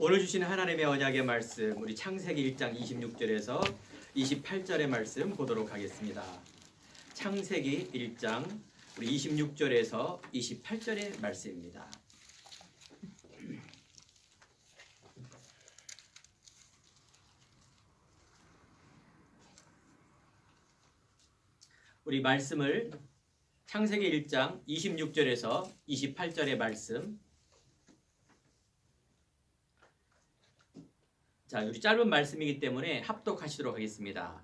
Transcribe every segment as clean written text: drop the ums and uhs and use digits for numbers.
오늘 주시는 하나님의 언약의 말씀, 우리 창세기 1장 26절에서 28절의 말씀 보도록 하겠습니다. 창세기 1장 우리 26절에서 28절의 말씀입니다. 우리 말씀을 창세기 1장 26절에서 28절의 말씀, 자, 우리 짧은 말씀이기 때문에 합독하시도록 하겠습니다.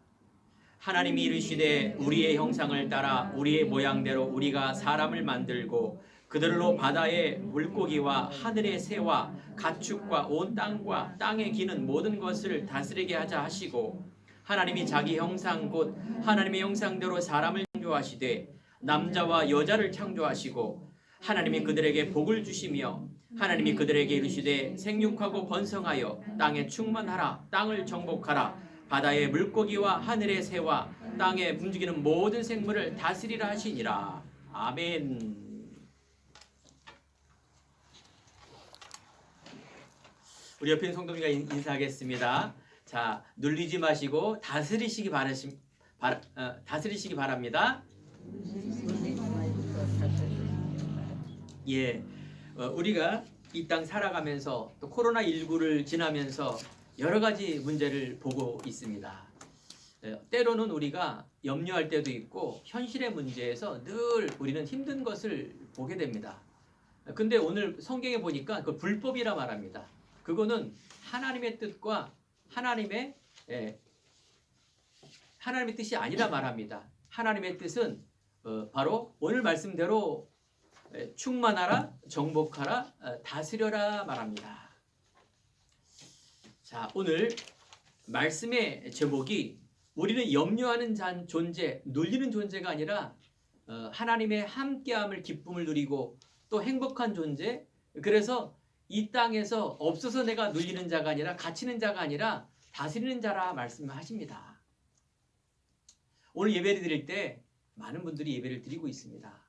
하나님이 이르시되 우리의 형상을 따라 우리의 모양대로 우리가 사람을 만들고 그들로 바다의 물고기와 하늘의 새와 가축과 온 땅과 땅에 기는 모든 것을 다스리게 하자 하시고, 하나님이 자기 형상 곧 하나님의 형상대로 사람을 창조하시되 남자와 여자를 창조하시고, 하나님이 그들에게 복을 주시며 하나님이 그들에게 이르시되 생육하고 번성하여 땅에 충만하라, 땅을 정복하라, 바다의 물고기와 하늘의 새와 땅에 움직이는 모든 생물을 다스리라 하시니라. 아멘. 우리 옆에 있는 성도님과 인사하겠습니다. 자, 눌리지 마시고 다스리시기 바랍니다. 예, 우리가 이 땅 살아가면서 또 코로나19를 지나면서 여러 가지 문제를 보고 있습니다. 때로는 우리가 염려할 때도 있고 현실의 문제에서 늘 우리는 힘든 것을 보게 됩니다. 근데 오늘 성경에 보니까 그 불법이라 말합니다. 그거는 하나님의 뜻과 하나님의 뜻이 아니라 말합니다. 하나님의 뜻은 바로 오늘 말씀대로 충만하라, 정복하라, 다스려라 말합니다. 자, 오늘 말씀의 제목이 우리는 염려하는 존재, 눌리는 존재가 아니라 하나님의 함께함을, 기쁨을 누리고 또 행복한 존재, 그래서 이 땅에서 없어서 내가 눌리는 자가 아니라, 갇히는 자가 아니라 다스리는 자라 말씀하십니다. 오늘 예배를 드릴 때 많은 분들이 예배를 드리고 있습니다.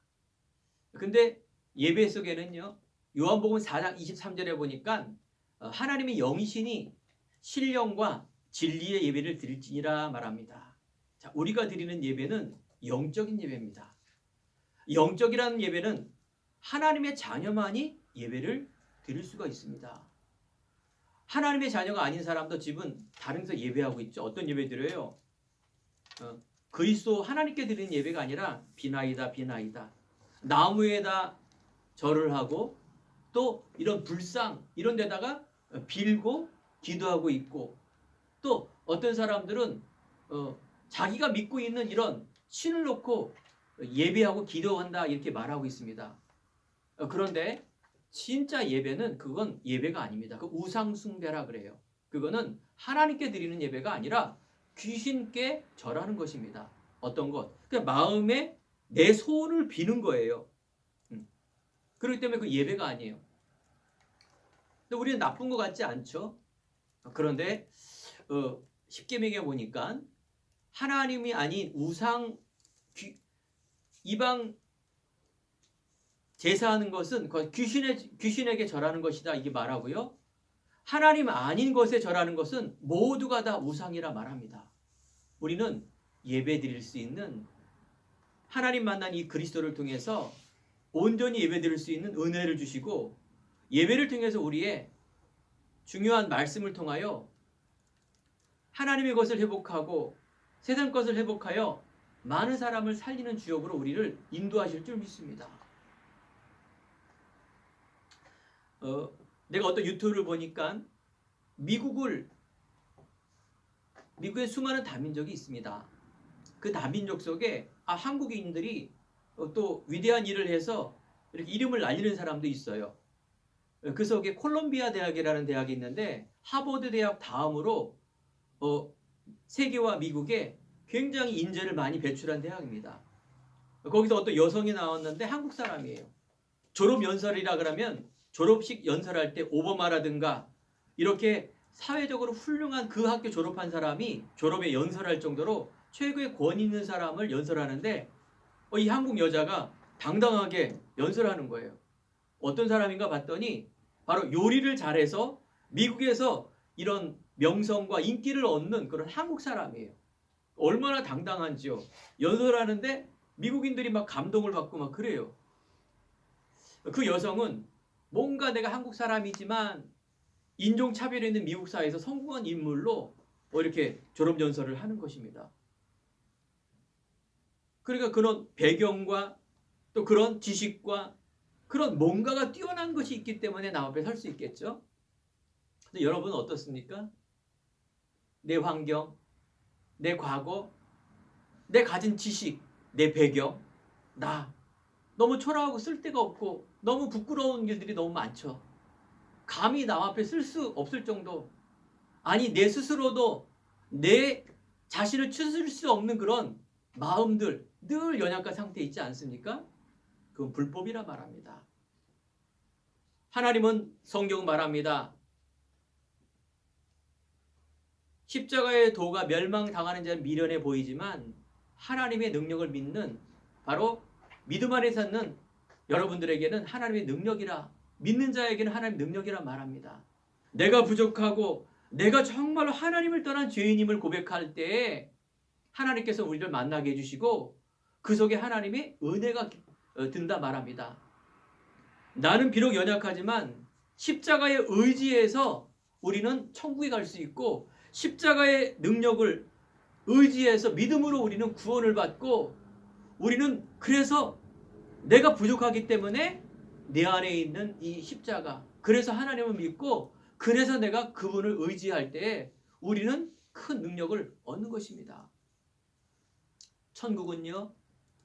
근데 예배 속에는요, 요한복음 4장 23절에 보니까 하나님의 영이시니 신령과 진리의 예배를 드릴지니라 말합니다. 자, 우리가 드리는 예배는 영적인 예배입니다. 영적이라는 예배는 하나님의 자녀만이 예배를 드릴 수가 있습니다. 하나님의 자녀가 아닌 사람도 집은 다른 데서 예배하고 있죠. 어떤 예배 드려요? 그리스도 하나님께 드리는 예배가 아니라 비나이다 비나이다, 나무에다 절을 하고 또 이런 불상 이런 데다가 빌고 기도하고 있고, 또 어떤 사람들은 자기가 믿고 있는 이런 신을 놓고 예배하고 기도한다 이렇게 말하고 있습니다. 그런데 진짜 예배는 그건 예배가 아닙니다. 그 우상숭배라 그래요. 그거는 하나님께 드리는 예배가 아니라 귀신께 절하는 것입니다. 어떤 것? 그냥 마음에 내 소원을 비는 거예요. 그렇기 때문에 그 예배가 아니에요. 근데 우리는 나쁜 것 같지 않죠? 그런데 십계명에 보니까 하나님이 아닌 우상, 이방 제사하는 것은 귀신에게 절하는 것이다 이게 말하고요, 하나님 아닌 것에 절하는 것은 모두가 다 우상이라 말합니다. 우리는 예배 드릴 수 있는, 하나님 만난 이 그리스도를 통해서 온전히 예배 드릴 수 있는 은혜를 주시고, 예배를 통해서 우리의 중요한 말씀을 통하여 하나님의 것을 회복하고 세상 것을 회복하여 많은 사람을 살리는 주역으로 우리를 인도하실 줄 믿습니다. 내가 어떤 유튜브를 보니까 미국에 수많은 다민족이 있습니다. 그 다민족 속에 한국인들이 또 위대한 일을 해서 이렇게 이름을 날리는 사람도 있어요. 그 속에 콜롬비아 대학이라는 대학이 있는데 하버드 대학 다음으로 세계와 미국에 굉장히 인재를 많이 배출한 대학입니다. 거기서 어떤 여성이 나왔는데 한국 사람이에요. 졸업 연설이라 그러면 졸업식 연설할 때 오바마라든가 이렇게 사회적으로 훌륭한 그 학교 졸업한 사람이 졸업에 연설할 정도로 최고의 권위 있는 사람을 연설하는데 이 한국 여자가 당당하게 연설하는 거예요. 어떤 사람인가 봤더니 바로 요리를 잘해서 미국에서 이런 명성과 인기를 얻는 그런 한국 사람이에요. 얼마나 당당한지요. 연설하는데 미국인들이 막 감동을 받고 막 그래요. 그 여성은 뭔가 내가 한국 사람이지만 인종차별이 있는 미국 사회에서 성공한 인물로 이렇게 졸업연설을 하는 것입니다. 그러니까 그런 배경과 또 그런 지식과 그런 뭔가가 뛰어난 것이 있기 때문에 남 앞에 설 수 있겠죠. 근데 여러분은 어떻습니까? 내 환경, 내 과거, 내 가진 지식, 내 배경, 나 너무 초라하고 쓸데가 없고 너무 부끄러운 일들이 너무 많죠. 감히 남 앞에 쓸 수 없을 정도, 아니 내 스스로도 내 자신을 추스릴 수 없는 그런 마음들 늘 연약한 상태에 있지 않습니까? 그건 불법이라 말합니다. 하나님은 성경 말합니다. 십자가의 도가 멸망당하는 자는 미련해 보이지만 하나님의 능력을 믿는, 바로 믿음 안에 사는 여러분들에게는 하나님의 능력이라, 믿는 자에게는 하나님의 능력이라 말합니다. 내가 부족하고 내가 정말로 하나님을 떠난 죄인임을 고백할 때에 하나님께서 우리를 만나게 해주시고 그 속에 하나님의 은혜가 든다 말합니다. 나는 비록 연약하지만 십자가의 의지에서 우리는 천국에 갈 수 있고, 십자가의 능력을 의지해서 믿음으로 우리는 구원을 받고, 우리는 그래서 내가 부족하기 때문에 내 안에 있는 이 십자가, 그래서 하나님을 믿고 그래서 내가 그분을 의지할 때 우리는 큰 능력을 얻는 것입니다. 천국은요,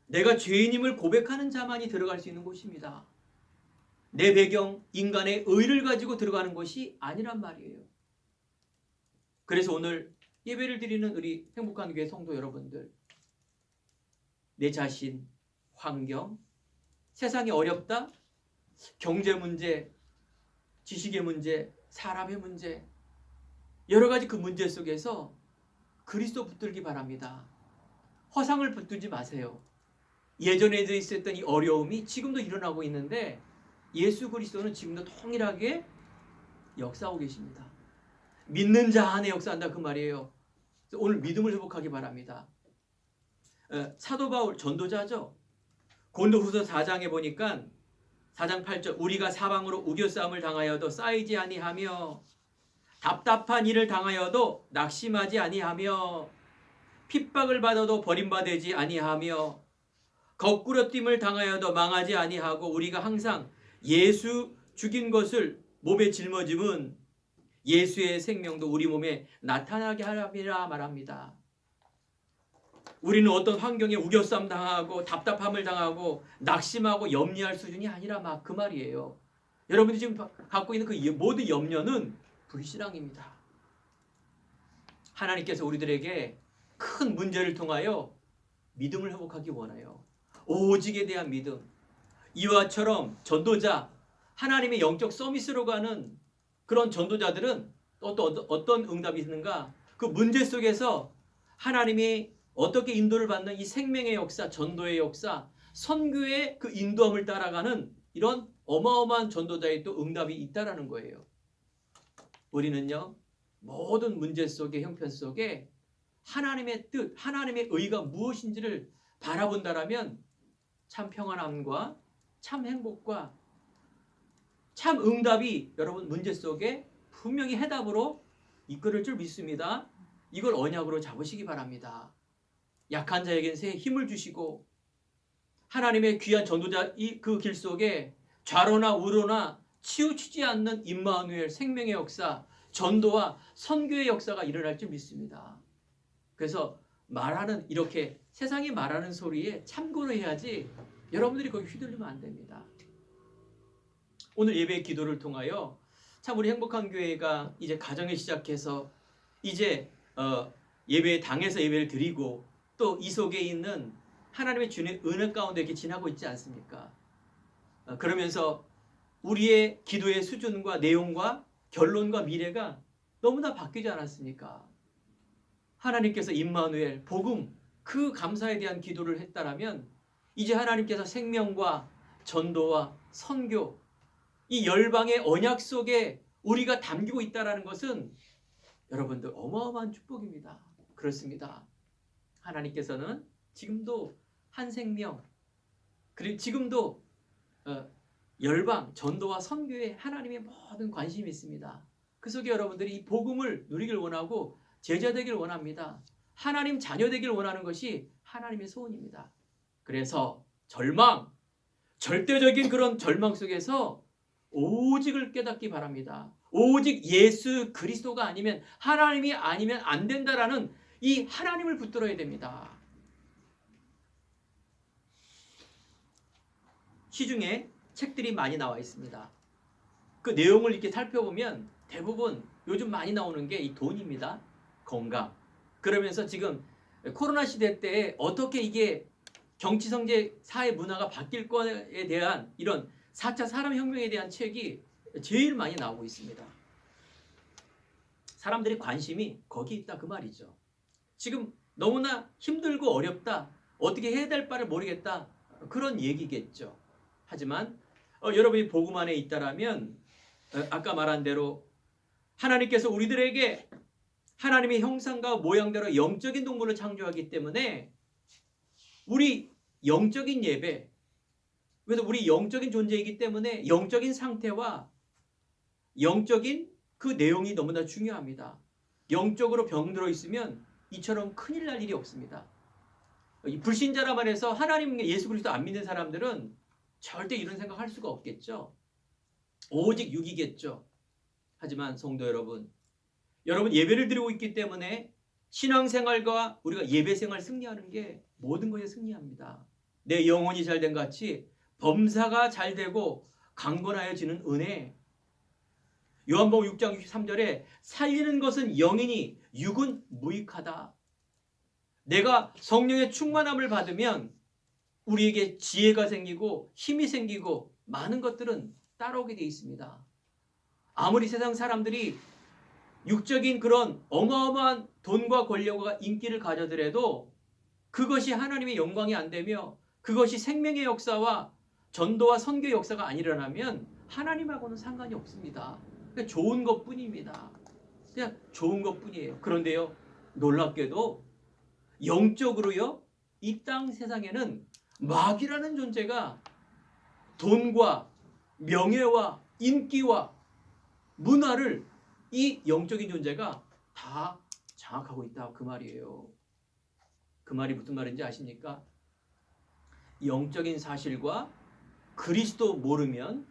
내가 죄인임을 고백하는 자만이 들어갈 수 있는 곳입니다. 내 배경, 인간의 의를 가지고 들어가는 것이 아니란 말이에요. 그래서 오늘 예배를 드리는 우리 행복한 교회 성도 여러분들, 내 자신, 환경, 세상이 어렵다? 경제 문제, 지식의 문제, 사람의 문제, 여러 가지 그 문제 속에서 그리스도 붙들기 바랍니다. 허상을 붙들지 마세요. 예전에 있었던 이 어려움이 지금도 일어나고 있는데 예수 그리스도는 지금도 통일하게 역사하고 계십니다. 믿는 자 안에 역사한다 그 말이에요. 오늘 믿음을 회복하기 바랍니다. 사도 바울 전도자죠. 고린도후서 4장에 보니까 4장 8절, 우리가 사방으로 우겨싸움을 당하여도 쌓이지 아니하며 답답한 일을 당하여도 낙심하지 아니하며 핍박을 받아도 버림받지 아니하며 거꾸로 됨을 당하여도 망하지 아니하고 우리가 항상 예수 죽인 것을 몸에 짊어짐은 예수의 생명도 우리 몸에 나타나게 하리라 말합니다. 우리는 어떤 환경에 우겨싸움 당하고 답답함을 당하고 낙심하고 염려할 수준이 아니라 막 그 말이에요. 여러분이 지금 갖고 있는 그 모든 염려는 불신앙입니다. 하나님께서 우리들에게 큰 문제를 통하여 믿음을 회복하기 원해요. 오직에 대한 믿음. 이와처럼 전도자, 하나님의 영적 서밋으로 가는 그런 전도자들은 또 어떤 응답이 있는가? 그 문제 속에서 하나님이 어떻게 인도를 받는 이 생명의 역사, 전도의 역사, 선교의 그 인도함을 따라가는 이런 어마어마한 전도자의 또 응답이 있다라는 거예요. 우리는요, 모든 문제 속에, 형편 속에 하나님의 뜻, 하나님의 의가 무엇인지를 바라본다라면 참 평안함과 참 행복과 참 응답이 여러분 문제 속에 분명히 해답으로 이끌을 줄 믿습니다. 이걸 언약으로 잡으시기 바랍니다. 약한 자에게는 새 힘을 주시고 하나님의 귀한 전도자 그 길 속에 좌로나 우로나 치우치지 않는 임마누엘 생명의 역사, 전도와 선교의 역사가 일어날 줄 믿습니다. 그래서 말하는, 이렇게 세상이 말하는 소리에 참고를 해야지 여러분들이 거기 휘둘리면 안 됩니다. 오늘 예배의 기도를 통하여 참 우리 행복한 교회가 이제 가정을 시작해서 이제 예배 당에서 예배를 드리고 또 이 속에 있는 하나님의 주님의 은혜 가운데 이렇게 지나고 있지 않습니까? 그러면서 우리의 기도의 수준과 내용과 결론과 미래가 너무나 바뀌지 않았습니까? 하나님께서 임마누엘, 복음, 그 감사에 대한 기도를 했다라면 이제 하나님께서 생명과 전도와 선교, 이 열방의 언약 속에 우리가 담기고 있다는 것은 여러분들 어마어마한 축복입니다. 그렇습니다. 하나님께서는 지금도 한 생명, 그리고 지금도 열방, 전도와 선교에 하나님의 모든 관심이 있습니다. 그 속에 여러분들이 이 복음을 누리길 원하고 제자 되길 원합니다. 하나님 자녀 되길 원하는 것이 하나님의 소원입니다. 그래서 절대적인 그런 절망 속에서 오직을 깨닫기 바랍니다. 오직 예수 그리스도가 아니면, 하나님이 아니면 안 된다라는 이 하나님을 붙들어야 됩니다. 시중에 책들이 많이 나와 있습니다. 그 내용을 이렇게 살펴보면 대부분 요즘 많이 나오는 게 이 돈입니다. 건강. 그러면서 지금 코로나 시대 때 어떻게 이게 정치, 성제, 사회 문화가 바뀔 거에 대한 이런 4차 산업혁명에 대한 책이 제일 많이 나오고 있습니다. 사람들이 관심이 거기 있다 그 말이죠. 지금 너무나 힘들고 어렵다, 어떻게 해야 될 바를 모르겠다, 그런 얘기겠죠. 하지만 여러분이 복음 안에 있다라면 아까 말한 대로 하나님께서 우리들에게 하나님의 형상과 모양대로 영적인 동물을 창조하기 때문에 우리 영적인 예배, 그래서 우리 영적인 존재이기 때문에 영적인 상태와 영적인 그 내용이 너무나 중요합니다. 영적으로 병들어 있으면 이처럼 큰일 날 일이 없습니다. 불신자라 말해서 하나님 예수 그리스도 안 믿는 사람들은 절대 이런 생각할 수가 없겠죠. 오직 육이겠죠. 하지만 성도 여러분, 여러분 예배를 드리고 있기 때문에 신앙생활과 우리가 예배생활 승리하는 게 모든 것에 승리합니다. 내 영혼이 잘된 같이 범사가 잘되고 강건하여지는 은혜. 요한복음 6장 63절에 살리는 것은 영이니 육은 무익하다. 내가 성령의 충만함을 받으면 우리에게 지혜가 생기고 힘이 생기고 많은 것들은 따라오게 되어 있습니다. 아무리 세상 사람들이 육적인 그런 어마어마한 돈과 권력과 인기를 가져더라도 그것이 하나님의 영광이 안 되며 그것이 생명의 역사와 전도와 선교의 역사가 안 일어나면 하나님하고는 상관이 없습니다. 그냥 좋은 것뿐입니다. 그냥 좋은 것뿐이에요. 그런데요, 놀랍게도 영적으로요, 이 땅 세상에는 마귀라는 존재가 돈과 명예와 인기와 문화를 이 영적인 존재가 다 장악하고 있다 그 말이에요. 그 말이 무슨 말인지 아십니까? 영적인 사실과 그리스도 모르면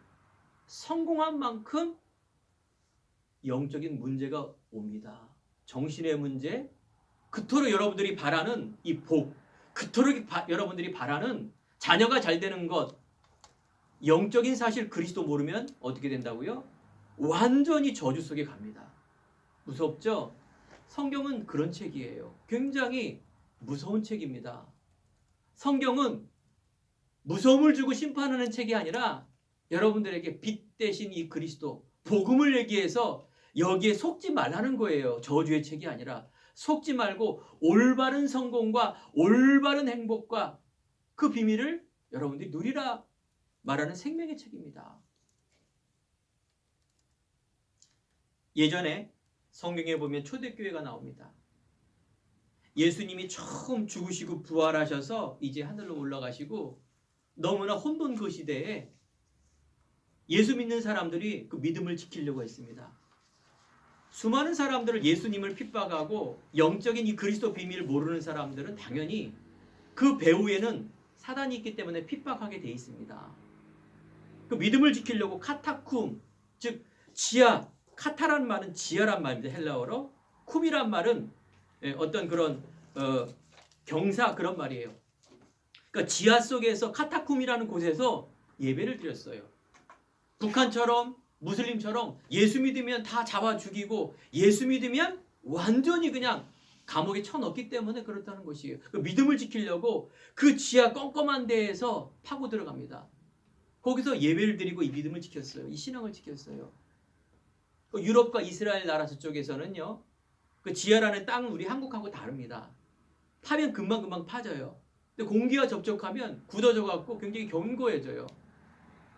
성공한 만큼 영적인 문제가 옵니다. 정신의 문제, 그토록 여러분들이 바라는 이 복, 그토록 여러분들이 바라는 자녀가 잘 되는 것, 영적인 사실 그리스도 모르면 어떻게 된다고요? 완전히 저주 속에 갑니다. 무섭죠? 성경은 그런 책이에요. 굉장히 무서운 책입니다. 성경은 무서움을 주고 심판하는 책이 아니라 여러분들에게 빛 대신 이 그리스도, 복음을 얘기해서 여기에 속지 말라는 거예요. 저주의 책이 아니라 속지 말고 올바른 성공과 올바른 행복과 그 비밀을 여러분들이 누리라 말하는 생명의 책입니다. 예전에 성경에 보면 초대교회가 나옵니다. 예수님이 처음 죽으시고 부활하셔서 이제 하늘로 올라가시고 너무나 혼돈 그 시대에 예수 믿는 사람들이 그 믿음을 지키려고 했습니다. 수많은 사람들을 예수님을 핍박하고 영적인 이 그리스도 비밀을 모르는 사람들은 당연히 그 배후에는 사단이 있기 때문에 핍박하게 돼 있습니다. 그 믿음을 지키려고 카타쿰, 즉 지하, 카타란 말은 지하란 말입니다. 헬라어로. 쿰이란 말은 어떤 그런 경사 그런 말이에요. 그러니까 지하 속에서 카타쿰이라는 곳에서 예배를 드렸어요. 북한처럼 무슬림처럼 예수 믿으면 다 잡아 죽이고 예수 믿으면 완전히 그냥 감옥에 쳐넣기 때문에 그렇다는 것이에요. 그 믿음을 지키려고 그 지하 껌껌한 데에서 파고 들어갑니다. 거기서 예배를 드리고 이 믿음을 지켰어요. 이 신앙을 지켰어요. 유럽과 이스라엘 나라 저쪽에서는요, 그 지하라는 땅은 우리 한국하고 다릅니다. 파면 금방금방 파져요. 근데 공기와 접촉하면 굳어져 갖고 굉장히 견고해져요.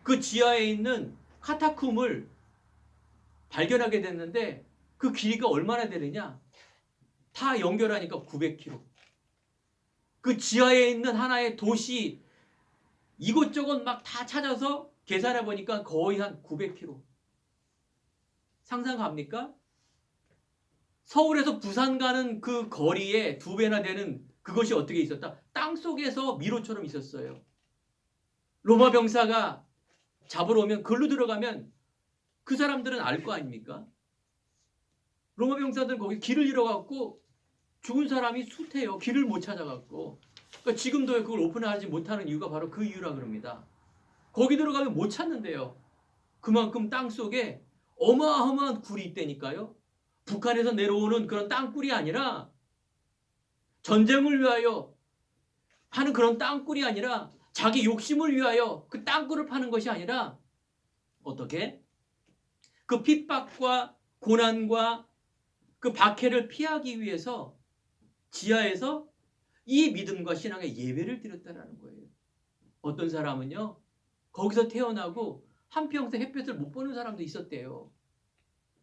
그 지하에 있는 카타쿰을 발견하게 됐는데 그 길이가 얼마나 되느냐? 다 연결하니까 900km. 그 지하에 있는 하나의 도시 이곳저곳 막 다 찾아서 계산해 보니까 거의 한 900km. 상상 갑니까? 서울에서 부산 가는 그 거리에 2배나 되는 그것이 어떻게 있었다? 땅 속에서 미로처럼 있었어요. 로마 병사가 잡으러 오면 글로 들어가면 그 사람들은 알 거 아닙니까? 로마 병사들은 거기 길을 잃어갖고 죽은 사람이 숱해요. 길을 못 찾아갖고. 그러니까 지금도 그걸 오픈하지 못하는 이유가 바로 그 이유라 그럽니다. 거기 들어가면 못 찾는데요. 그만큼 땅 속에 어마어마한 굴이 있다니까요. 북한에서 내려오는 그런 땅굴이 아니라 전쟁을 위하여 하는 그런 땅굴이 아니라 자기 욕심을 위하여 그 땅굴을 파는 것이 아니라 어떻게? 그 핍박과 고난과 그 박해를 피하기 위해서 지하에서 이 믿음과 신앙의 예배를 드렸다는 거예요. 어떤 사람은요. 거기서 태어나고 한평생 햇볕을 못 보는 사람도 있었대요.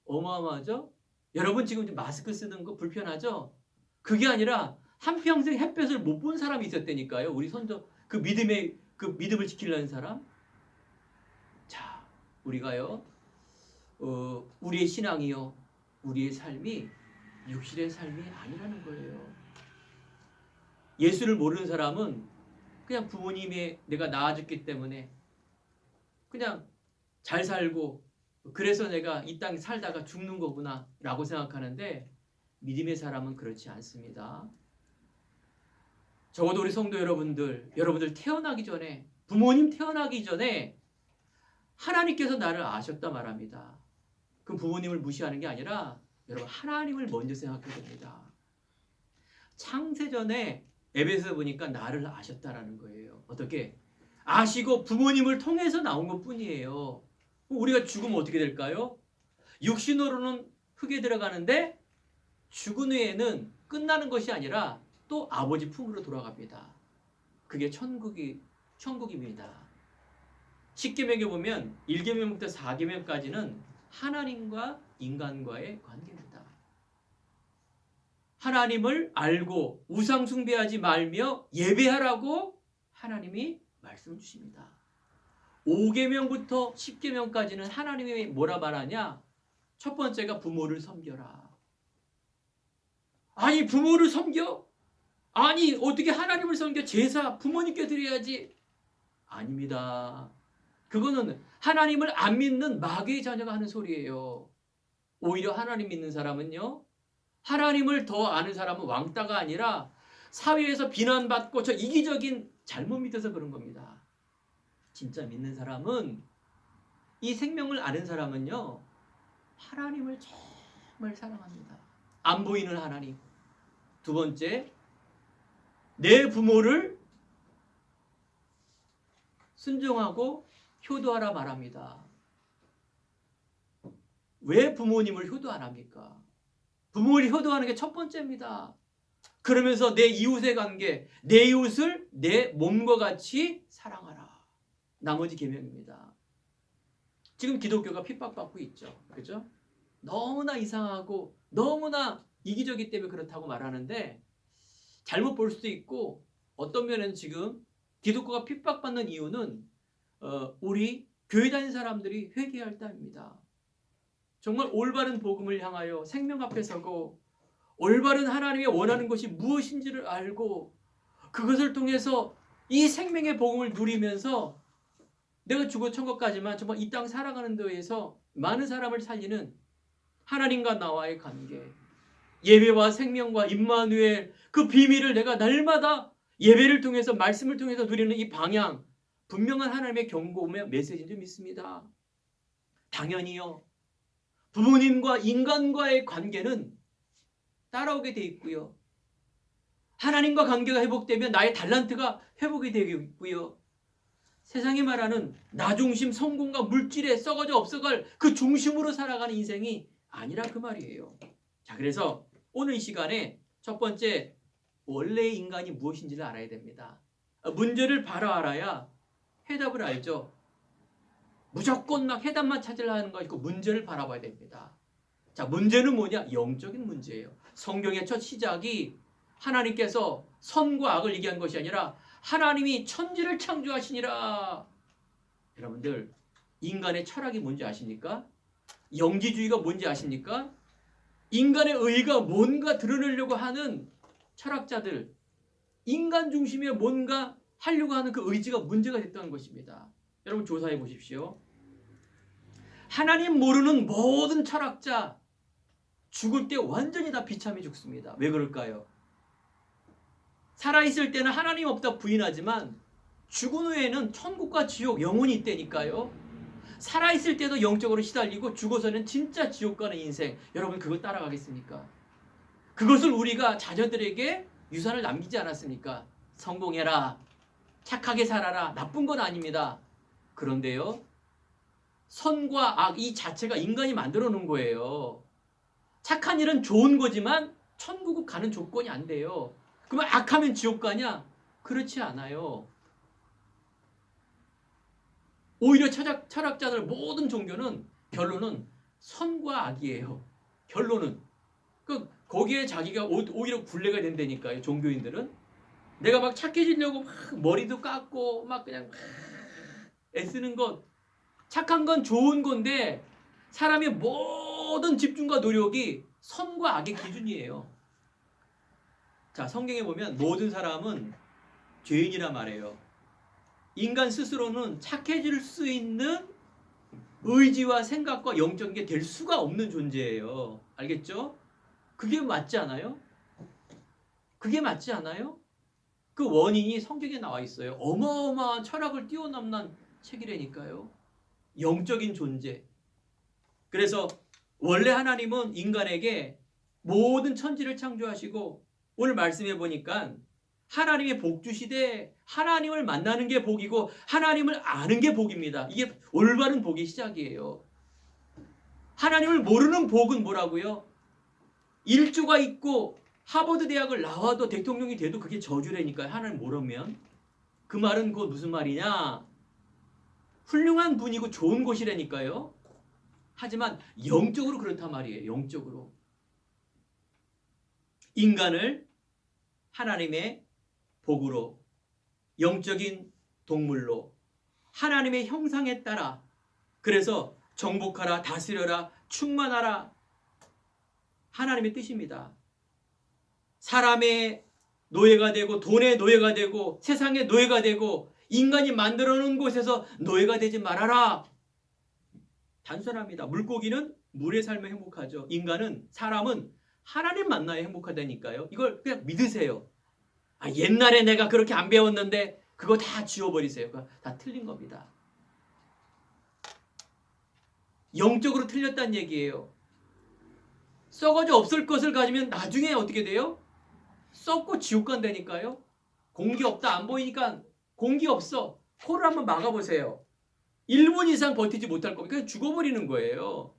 어마어마하죠? 여러분 지금 마스크 쓰는 거 불편하죠? 그게 아니라 한평생 햇볕을 못 본 사람이 있었다니까요. 우리 선조 그 믿음을 지키려는 사람. 자, 우리가요. 우리의 신앙이요. 우리의 삶이 육신의 삶이 아니라는 거예요. 예수를 모르는 사람은 그냥 부모님이 내가 낳아줬기 때문에 그냥 잘 살고 그래서 내가 이 땅에 살다가 죽는 거구나 라고 생각하는데 믿음의 사람은 그렇지 않습니다. 적어도 우리 성도 여러분들 태어나기 전에 부모님 태어나기 전에 하나님께서 나를 아셨다 말합니다. 그 부모님을 무시하는 게 아니라 여러분 하나님을 먼저 생각해야 됩니다. 창세전에 에베소서 보니까 나를 아셨다라는 거예요. 어떻게? 아시고 부모님을 통해서 나온 것뿐이에요. 우리가 죽으면 어떻게 될까요? 육신으로는 흙에 들어가는데 죽은 후에는 끝나는 것이 아니라 또 아버지 품으로 돌아갑니다. 그게 천국입니다. 10계명에 보면 1계명부터 4계명까지는 하나님과 인간과의 관계입니다. 하나님을 알고 우상 숭배하지 말며 예배하라고 하나님이 말씀 주십니다. 5계명부터 10계명까지는 하나님이 뭐라 말하냐? 첫 번째가 부모를 섬겨라. 아니 부모를 섬겨? 아니 어떻게 하나님을 섬겨? 제사 부모님께 드려야지. 아닙니다. 그거는 하나님을 안 믿는 마귀의 자녀가 하는 소리예요. 오히려 하나님 믿는 사람은요. 하나님을 더 아는 사람은 왕따가 아니라 사회에서 비난받고 저 이기적인 잘못 믿어서 그런 겁니다. 진짜 믿는 사람은 이 생명을 아는 사람은요. 하나님을 정말 사랑합니다. 안 보이는 하나님. 두 번째, 내 부모를 순종하고 효도하라 말합니다. 왜 부모님을 효도 안 합니까? 부모를 효도하는 게 첫 번째입니다. 그러면서 내 이웃의 관계, 내 이웃을 내 몸과 같이 사랑하라. 나머지 계명입니다. 지금 기독교가 핍박받고 있죠. 그렇죠? 너무나 이상하고 너무나 이기적이기 때문에 그렇다고 말하는데 잘못 볼 수도 있고 어떤 면에는 지금 기독교가 핍박받는 이유는 우리 교회 다니는 사람들이 회개할 때입니다. 정말 올바른 복음을 향하여 생명 앞에 서고 올바른 하나님이 원하는 것이 무엇인지를 알고 그것을 통해서 이 생명의 복음을 누리면서 내가 죽어 천국 가지만 정말 이 땅 살아가는 데에서 많은 사람을 살리는 하나님과 나와의 관계, 예배와 생명과 임마누엘 그 비밀을 내가 날마다 예배를 통해서 말씀을 통해서 누리는 이 방향, 분명한 하나님의 경고며 메시지인 줄 믿습니다. 당연히요. 부모님과 인간과의 관계는 따라오게 돼 있고요. 하나님과 관계가 회복되면 나의 달란트가 회복이 되고 있고요. 세상이 말하는 나 중심 성공과 물질에 썩어져 없어갈 그 중심으로 살아가는 인생이 아니라 그 말이에요. 자, 그래서 오늘 이 시간에 첫 번째 원래의 인간이 무엇인지를 알아야 됩니다. 문제를 바로 알아야 해답을 알죠. 무조건 막 해답만 찾으려 하는 거 아니고 문제를 바라봐야 됩니다. 자, 문제는 뭐냐? 영적인 문제예요. 성경의 첫 시작이 하나님께서 선과 악을 얘기한 것이 아니라 하나님이 천지를 창조하시니라. 여러분들, 인간의 철학이 뭔지 아십니까? 영지주의가 뭔지 아십니까? 인간의 의가 뭔가 드러내려고 하는 철학자들, 인간 중심의 뭔가 하려고 하는 그 의지가 문제가 됐다는 것입니다. 여러분 조사해 보십시오. 하나님 모르는 모든 철학자 죽을 때 완전히 다 비참히 죽습니다. 왜 그럴까요? 살아있을 때는 하나님 없다 부인하지만 죽은 후에는 천국과 지옥 영원히 있다니까요. 살아있을 때도 영적으로 시달리고 죽어서는 진짜 지옥 가는 인생. 여러분 그걸 따라가겠습니까? 그것을 우리가 자녀들에게 유산을 남기지 않았습니까? 성공해라, 착하게 살아라, 나쁜 건 아닙니다. 그런데요, 선과 악 이 자체가 인간이 만들어 놓은 거예요. 착한 일은 좋은 거지만 천국 가는 조건이 안 돼요. 그러면 악하면 지옥 가냐? 그렇지 않아요. 오히려 철학자들 모든 종교는 결론은 선과 악이에요. 결론은. 거기에 자기가 오히려 굴레가 된다니까요. 종교인들은. 내가 막 착해지려고 막 머리도 깎고 막 그냥 막 애쓰는 것. 착한 건 좋은 건데 사람의 모든 집중과 노력이 선과 악의 기준이에요. 자, 성경에 보면 모든 사람은 죄인이라 말해요. 인간 스스로는 착해질 수 있는 의지와 생각과 영적인 게 될 수가 없는 존재예요. 알겠죠? 그게 맞지 않아요? 그게 맞지 않아요? 그 원인이 성경에 나와 있어요. 어마어마한 철학을 뛰어넘는 책이라니까요. 영적인 존재. 그래서 원래 하나님은 인간에게 모든 천지를 창조하시고 오늘 말씀해 보니까 하나님의 복 주시되 하나님을 만나는 게 복이고 하나님을 아는 게 복입니다. 이게 올바른 복의 시작이에요. 하나님을 모르는 복은 뭐라고요? 일조가 있고 하버드 대학을 나와도 대통령이 돼도 그게 저주라니까요. 하나님 모르면. 그 말은 곧 무슨 말이냐? 훌륭한 분이고 좋은 곳이라니까요. 하지만 영적으로 그렇단 말이에요. 영적으로. 인간을 하나님의 복으로, 영적인 동물로, 하나님의 형상에 따라, 그래서 정복하라, 다스려라, 충만하라, 하나님의 뜻입니다. 사람의 노예가 되고 돈의 노예가 되고 세상의 노예가 되고 인간이 만들어 놓은 곳에서 노예가 되지 말아라. 단순합니다. 물고기는 물에 살면 행복하죠. 인간은, 사람은 하나님 만나야 행복하다니까요. 이걸 그냥 믿으세요. 옛날에 내가 그렇게 안 배웠는데 그거 다 지워버리세요. 그거 다 틀린 겁니다. 영적으로 틀렸다는 얘기예요. 썩어져 없을 것을 가지면 나중에 어떻게 돼요? 썩고 지옥 간다니까요. 공기 없다, 안 보이니까 공기 없어. 코를 한번 막아보세요. 1분 이상 버티지 못할 겁니다. 그냥 죽어버리는 거예요.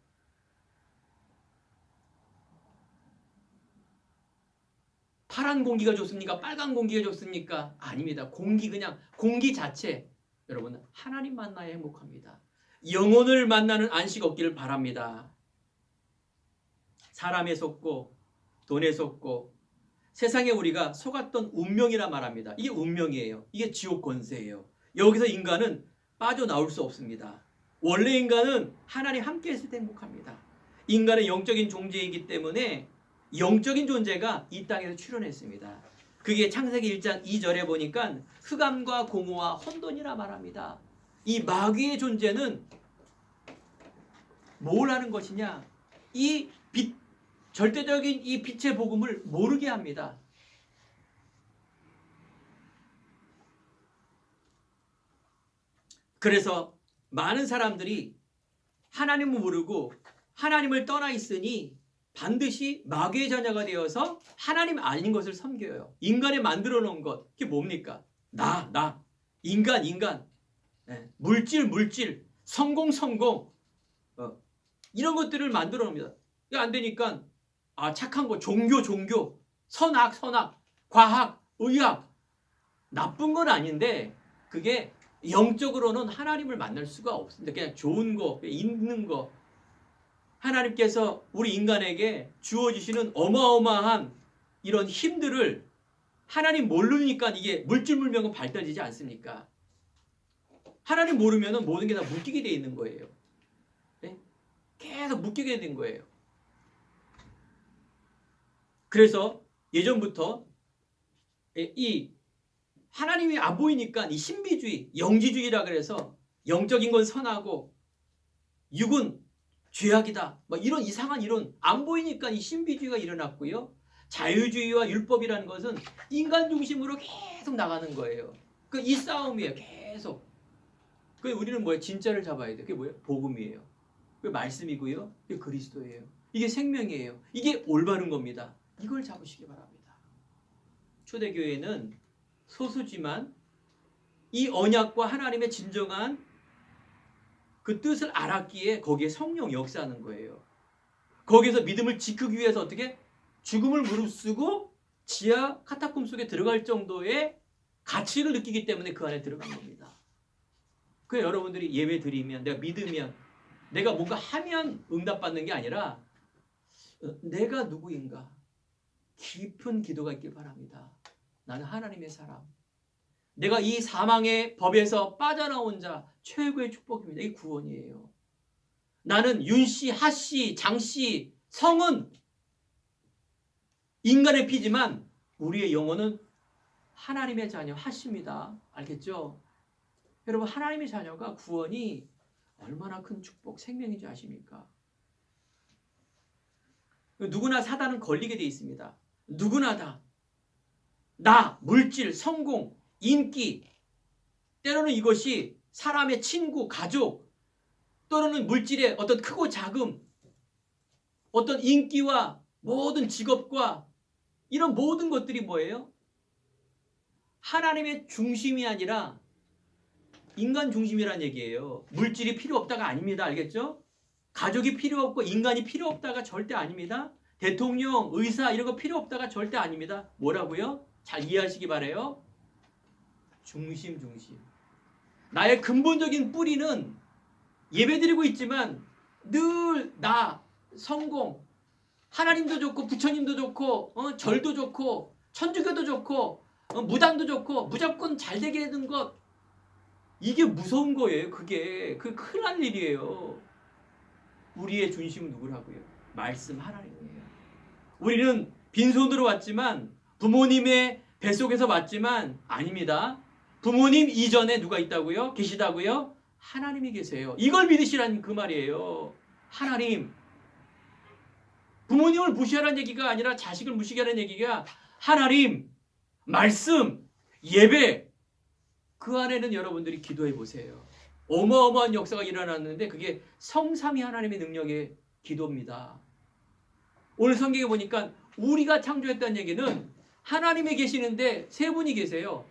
파란 공기가 좋습니까? 빨간 공기가 좋습니까? 아닙니다. 그냥 공기 자체. 여러분, 하나님 만나야 행복합니다. 영혼을 만나는 안식 없기를 바랍니다. 사람에 속고 돈에 속고 세상에 우리가 속았던 운명이라 말합니다. 이게 운명이에요. 이게 지옥 권세예요. 여기서 인간은 빠져나올 수 없습니다. 원래 인간은 하나님 함께 있을 때 행복합니다. 인간은 영적인 존재이기 때문에 영적인 존재가 이 땅에서 출현했습니다. 그게 창세기 1장 2절에 보니까 흑암과 공허와 혼돈이라 말합니다. 이 마귀의 존재는 뭘 하는 것이냐? 이 빛, 절대적인 이 빛의 복음을 모르게 합니다. 그래서 많은 사람들이 하나님을 모르고 하나님을 떠나 있으니 반드시 마귀의 자녀가 되어서 하나님 아닌 것을 섬겨요. 인간이 만들어 놓은 것, 그게 뭡니까? 나, 인간, 물질, 성공, 이런 것들을 만들어 놉니다. 이게 안 되니까 착한 거, 종교, 선악, 과학, 의학, 나쁜 건 아닌데 그게 영적으로는 하나님을 만날 수가 없습니다. 그냥 좋은 거, 그냥 있는 거. 하나님께서 우리 인간에게 주어주시는 어마어마한 이런 힘들을 하나님 모르니까 이게 물질물명은 발달되지 않습니까? 하나님 모르면 모든 게 다 묶이게 돼 있는 거예요. 네? 계속 묶이게 된 거예요. 그래서 예전부터 이 하나님이 안 보이니까 이 신비주의, 영지주의라 그래서 영적인 건 선하고 육은 죄악이다. 막 이런 이상한 이론 안 보이니까 이 신비주의가 일어났고요. 자유주의와 율법이라는 것은 인간 중심으로 계속 나가는 거예요. 이 싸움이에요. 계속. 우리는 뭐예요? 진짜를 잡아야 돼요. 그게 뭐예요? 복음이에요. 그게 말씀이고요. 그게 그리스도예요. 이게 생명이에요. 이게 올바른 겁니다. 이걸 잡으시기 바랍니다. 초대교회는 소수지만 이 언약과 하나님의 진정한 그 뜻을 알았기에 거기에 성령 역사하는 거예요. 거기에서 믿음을 지키기 위해서 어떻게? 죽음을 무릅쓰고 지하 카타콤 속에 들어갈 정도의 가치를 느끼기 때문에 그 안에 들어간 겁니다. 그래서 여러분들이 예배 드리면, 내가 믿으면, 내가 뭔가 하면 응답받는 게 아니라 내가 누구인가? 깊은 기도가 있길 바랍니다. 나는 하나님의 사람. 내가 이 사망의 법에서 빠져나온 자, 최고의 축복입니다. 이 구원이에요. 나는 윤씨, 하씨, 장씨, 성은 인간의 피지만 우리의 영혼은 하나님의 자녀, 하씨입니다. 알겠죠? 여러분, 하나님의 자녀가 구원이 얼마나 큰 축복, 생명인지 아십니까? 누구나 사단은 걸리게 돼 있습니다. 누구나 다. 나, 물질, 성공, 인기, 때로는 이것이 사람의 친구, 가족, 또는 물질의 어떤 크고 작음, 어떤 인기와 모든 직업과 이런 모든 것들이 뭐예요? 하나님의 중심이 아니라 인간 중심이라는 얘기예요. 물질이 필요 없다가 아닙니다. 알겠죠? 가족이 필요 없고 인간이 필요 없다가 절대 아닙니다. 대통령, 의사 이런 거 필요 없다가 절대 아닙니다. 뭐라고요? 잘 이해하시기 바라요. 중심. 나의 근본적인 뿌리는 예배드리고 있지만 늘 나, 성공, 하나님도 좋고 부처님도 좋고 절도 좋고 천주교도 좋고 무당도 좋고 무조건 잘되게 해둔 것, 이게 무서운 거예요. 그게 큰일 날 일이에요. 우리의 중심은 누구라고요? 말씀 하나님이에요. 우리는 빈손으로 왔지만 부모님의 뱃속에서 왔지만 아닙니다. 부모님 이전에 누가 있다고요? 계시다고요? 하나님이 계세요. 이걸 믿으시라는 그 말이에요. 하나님. 부모님을 무시하라는 얘기가 아니라 자식을 무시하라는 얘기가 하나님, 말씀, 예배, 그 안에는 여러분들이 기도해 보세요. 어마어마한 역사가 일어났는데 그게 성삼위 하나님의 능력의 기도입니다. 오늘 성경에 보니까 우리가 창조했다는 얘기는 하나님이 계시는데 세 분이 계세요.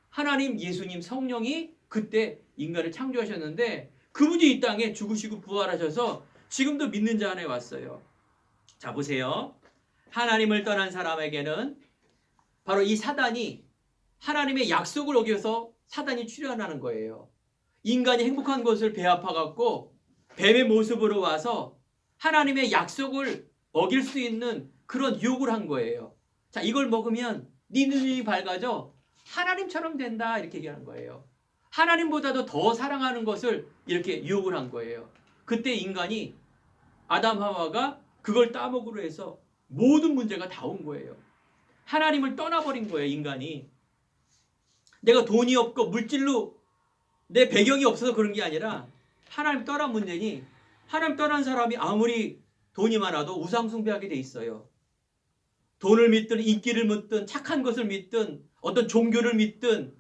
하나님, 예수님, 성령이 그때 인간을 창조하셨는데 그분이 이 땅에 죽으시고 부활하셔서 지금도 믿는 자 안에 왔어요. 자, 보세요. 하나님을 떠난 사람에게는 바로 이 사단이 하나님의 약속을 어겨서 사단이 출현하는 거예요. 인간이 행복한 것을 배아파갖고 뱀의 모습으로 와서 하나님의 약속을 어길 수 있는 그런 유혹을 한 거예요. 자, 이걸 먹으면 네 눈이 밝아져 하나님처럼 된다, 이렇게 얘기하는 거예요. 하나님보다도 더 사랑하는 것을 이렇게 유혹을 한 거예요. 그때 인간이, 아담 하와가 그걸 따먹으로 해서 모든 문제가 다 온 거예요. 하나님을 떠나버린 거예요, 인간이. 내가 돈이 없고 물질로 내 배경이 없어서 그런 게 아니라 하나님 떠난 문제니, 하나님 떠난 사람이 아무리 돈이 많아도 우상숭배하게 돼 있어요. 돈을 믿든 인기를 믿든 착한 것을 믿든 어떤 종교를 믿든,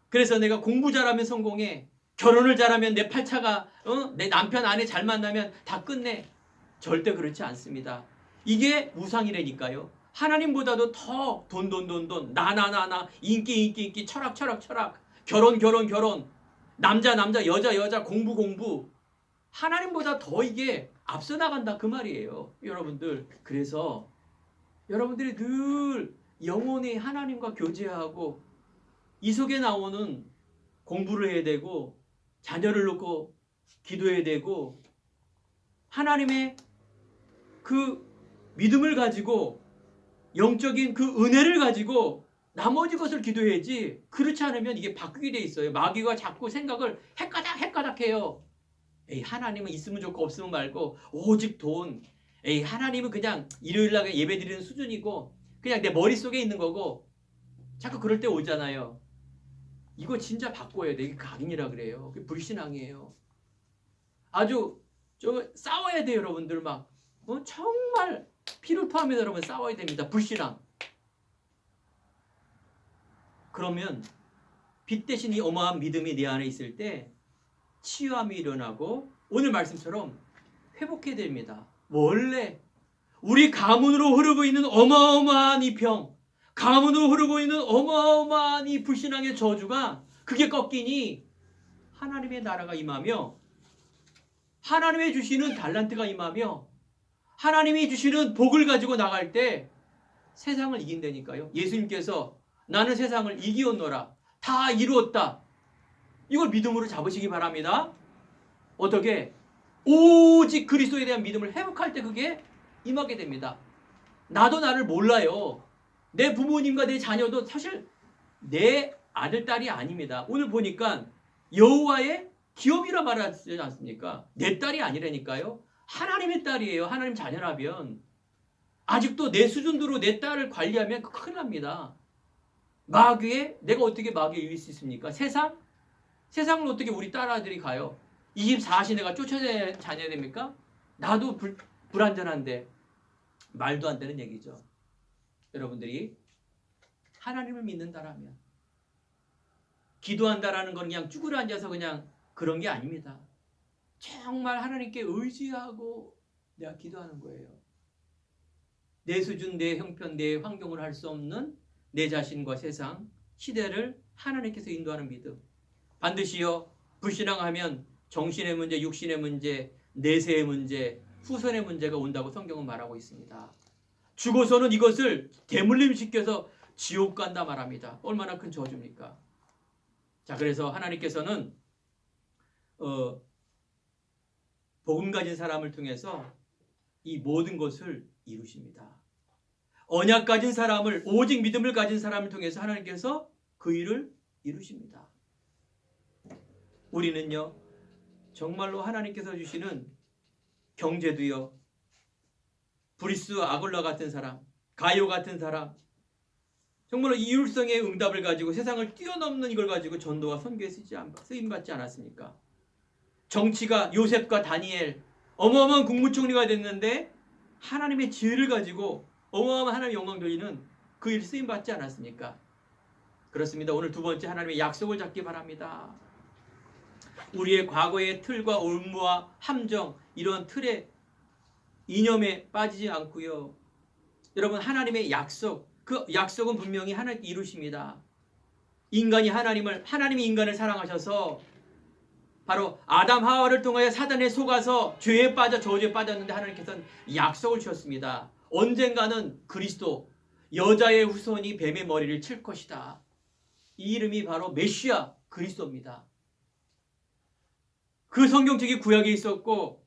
그래서 내가 공부 잘하면 성공해, 결혼을 잘하면 내 팔자가 내 남편 아내 잘 만나면 다 끝내. 절대 그렇지 않습니다. 이게 우상이라니까요. 하나님보다도 더 돈, 나, 인기, 철학, 결혼, 남자, 여자, 공부. 하나님보다 더 이게 앞서 나간다, 그 말이에요. 여러분들. 그래서 여러분들이 늘 영혼이 하나님과 교제하고 이 속에 나오는 공부를 해야 되고 자녀를 놓고 기도해야 되고 하나님의 그 믿음을 가지고 영적인 그 은혜를 가지고 나머지 것을 기도해야지. 그렇지 않으면 이게 바뀌게 돼 있어요. 마귀가 자꾸 생각을 헷가닥 해요. 에이, 하나님은 있으면 좋고 없으면 말고 오직 돈. 에이, 하나님은 그냥 일요일날 예배 드리는 수준이고 그냥 내 머릿속에 있는 거고. 자꾸 그럴 때 오잖아요. 이거 진짜 바꿔야 돼. 이게 각인이라 그래요. 그게 불신앙이에요. 아주 좀 싸워야 돼요, 여러분들. 막 정말 피를 토하면서 여러분 싸워야 됩니다. 불신앙. 그러면 빛 대신 이 어마어마한 믿음이 내 안에 있을 때 치유함이 일어나고 오늘 말씀처럼 회복해야 됩니다. 원래 우리 가문으로 흐르고 있는 어마어마한 이 병, 가문으로 흐르고 있는 어마어마한 이 불신앙의 저주가 그게 꺾이니 하나님의 나라가 임하며 하나님이 주시는 달란트가 임하며 하나님이 주시는 복을 가지고 나갈 때 세상을 이긴다니까요. 예수님께서 나는 세상을 이기었노라. 다 이루었다. 이걸 믿음으로 잡으시기 바랍니다. 어떻게? 오직 그리스도에 대한 믿음을 회복할 때 그게 임하게 됩니다. 나도 나를 몰라요. 내 부모님과 내 자녀도 사실 내 아들, 딸이 아닙니다. 오늘 보니까 여호와의 기업이라 말하지 않습니까? 내 딸이 아니라니까요. 하나님의 딸이에요. 하나님 자녀라면. 아직도 내 수준으로 내 딸을 관리하면 큰일 납니다. 마귀에 내가 어떻게 마귀에 이길 수 있습니까? 세상을 어떻게 우리 딸아들이 가요? 24시내가 쫓아다녀야 됩니까? 나도 불안전한데 말도 안 되는 얘기죠. 여러분들이 하나님을 믿는다라면 기도한다라는 건 그냥 쭈그려 앉아서 그냥 그런 게 아닙니다. 정말 하나님께 의지하고 내가 기도하는 거예요. 내 수준, 내 형편, 내 환경을 할 수 없는 내 자신과 세상, 시대를 하나님께서 인도하는 믿음. 반드시요, 불신앙하면 정신의 문제, 육신의 문제, 내세의 문제, 후손의 문제가 온다고 성경은 말하고 있습니다. 죽어서는 이것을 대물림시켜서 지옥 간다 말합니다. 얼마나 큰 저주입니까? 자, 그래서 하나님께서는 복음 가진 사람을 통해서 이 모든 것을 이루십니다. 언약 가진 사람을, 오직 믿음을 가진 사람을 통해서 하나님께서 그 일을 이루십니다. 우리는요, 정말로 하나님께서 주시는 경제도요, 브리스 아굴라 같은 사람, 가요 같은 사람, 정말로 이율성의 응답을 가지고 세상을 뛰어넘는 이걸 가지고 전도와 선교에 쓰임받지 않았습니까? 정치가 요셉과 다니엘, 어마어마한 국무총리가 됐는데 하나님의 지혜를 가지고 어마어마한 하나님의 영광 돌리는 그 일 쓰임받지 않았습니까? 그렇습니다. 오늘 두 번째 하나님의 약속을 잡기 바랍니다. 우리의 과거의 틀과 올무와 함정, 이런 틀의 이념에 빠지지 않고요. 여러분, 하나님의 약속, 그 약속은 분명히 하나님께 이루십니다. 하나님이 인간을 사랑하셔서 바로 아담 하와를 통하여 사단에 속아서 죄에 빠져 저주에 빠졌는데 하나님께서는 약속을 주셨습니다. 언젠가는 그리스도, 여자의 후손이 뱀의 머리를 칠 것이다. 이 이름이 바로 메시아 그리스도입니다. 그 성경책이 구약에 있었고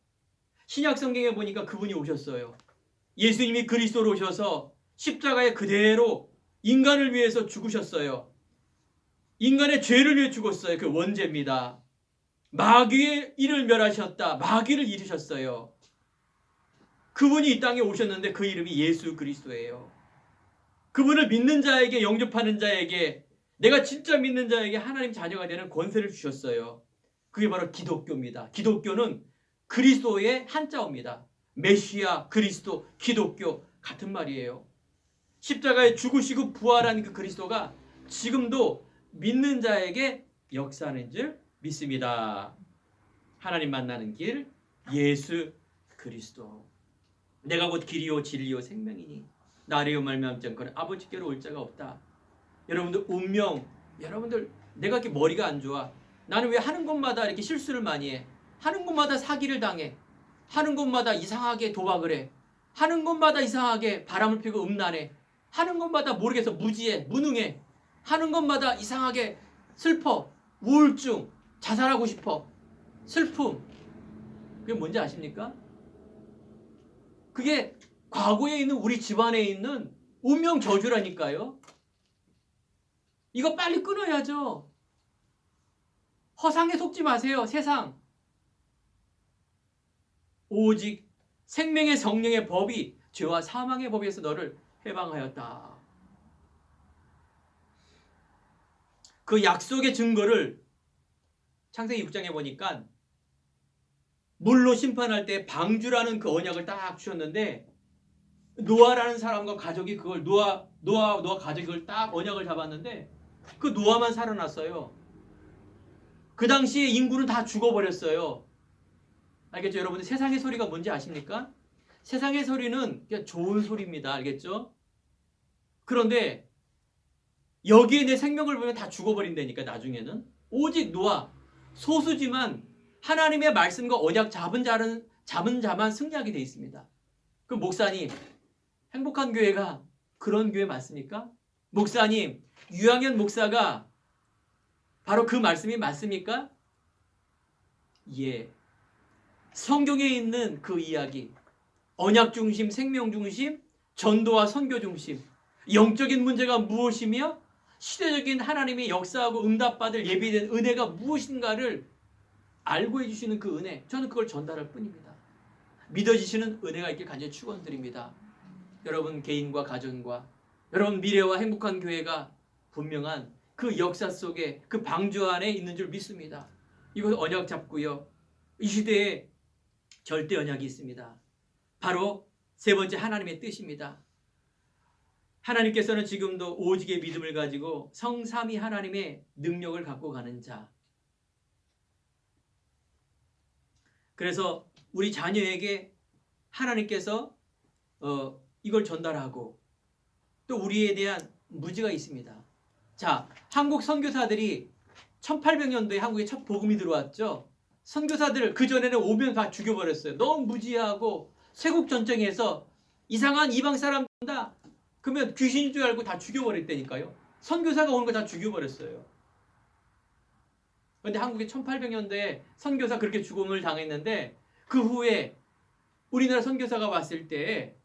신약 성경에 보니까 그분이 오셨어요. 예수님이 그리스도로 오셔서 십자가에 그대로 인간을 위해서 죽으셨어요. 인간의 죄를 위해 죽었어요. 그 원죄입니다. 마귀의 일을 멸하셨다. 마귀를 이루셨어요. 그분이 이 땅에 오셨는데 그 이름이 예수 그리스도예요. 그분을 믿는 자에게, 영접하는 자에게, 내가 진짜 믿는 자에게 하나님 자녀가 되는 권세를 주셨어요. 그게 바로 기독교입니다. 기독교는 그리스도의 한자어입니다. 메시아, 그리스도, 기독교 같은 말이에요. 십자가에 죽으시고 부활한 그 그리스도가 지금도 믿는 자에게 역사하는 줄 믿습니다. 하나님 만나는 길, 예수 그리스도. 내가 곧 길이요 진리요 생명이니 나리요 말미암지 않고는 아버지께로 올 자가 없다. 여러분들 운명, 여러분들 내가 이렇게 머리가 안 좋아. 나는 왜 하는 곳마다 이렇게 실수를 많이 해? 하는 곳마다 사기를 당해. 하는 곳마다 이상하게 도박을 해. 하는 곳마다 이상하게 바람을 피고 음란해. 하는 곳마다 모르겠어 무지해, 무능해. 하는 곳마다 이상하게 슬퍼. 우울증, 자살하고 싶어, 슬픔. 그게 뭔지 아십니까? 그게 과거에 있는 우리 집안에 있는 운명 저주라니까요. 이거 빨리 끊어야죠. 허상에 속지 마세요. 세상. 오직 생명의 성령의 법이 죄와 사망의 법에서 너를 해방하였다. 그 약속의 증거를 창세기 6장에 보니까 물로 심판할 때 방주라는 그 언약을 딱 주셨는데 노아라는 사람과 가족이 그걸 노아 가족이 그걸 딱 언약을 잡았는데 그 노아만 살아났어요. 그 당시에 인구는 다 죽어버렸어요. 알겠죠? 여러분들 세상의 소리가 뭔지 아십니까? 세상의 소리는 그냥 좋은 소리입니다. 알겠죠? 그런데 여기에 내 생명을 보면 다 죽어버린다니까 나중에는. 오직 노아 소수지만 하나님의 말씀과 언약 잡은 자만 승리하게 돼 있습니다. 그 목사님, 행복한 교회가 그런 교회 맞습니까? 목사님, 유학연 목사가 바로 그 말씀이 맞습니까? 예. 성경에 있는 그 이야기, 언약 중심, 생명 중심, 전도와 선교 중심, 영적인 문제가 무엇이며 시대적인 하나님의 역사하고 응답받을 예비된 은혜가 무엇인가를 알고 해주시는 그 은혜, 저는 그걸 전달할 뿐입니다. 믿어지시는 은혜가 있길 간절히 축원드립니다. 여러분 개인과 가정과 여러분 미래와 행복한 교회가 분명한 그 역사 속에 그 방주 안에 있는 줄 믿습니다. 이거 언약 잡고요. 이 시대에 절대 언약이 있습니다. 바로 세 번째 하나님의 뜻입니다. 하나님께서는 지금도 오직의 믿음을 가지고 성삼위 하나님의 능력을 갖고 가는 자. 그래서 우리 자녀에게 하나님께서 이걸 전달하고 또 우리에 대한 무지가 있습니다. 자, 한국 선교사들이 1800년도에 한국에 첫 복음이 들어왔죠. 선교사들 그전에는 오면 다 죽여버렸어요. 너무 무지하고 쇄국전쟁에서 이상한 이방 사람다 그러면 귀신인 줄 알고 다 죽여버렸다니까요. 선교사가 오는 거 다 죽여버렸어요. 그런데 한국에 1800년대에 선교사 그렇게 죽음을 당했는데 그 후에 우리나라 선교사가 왔을 때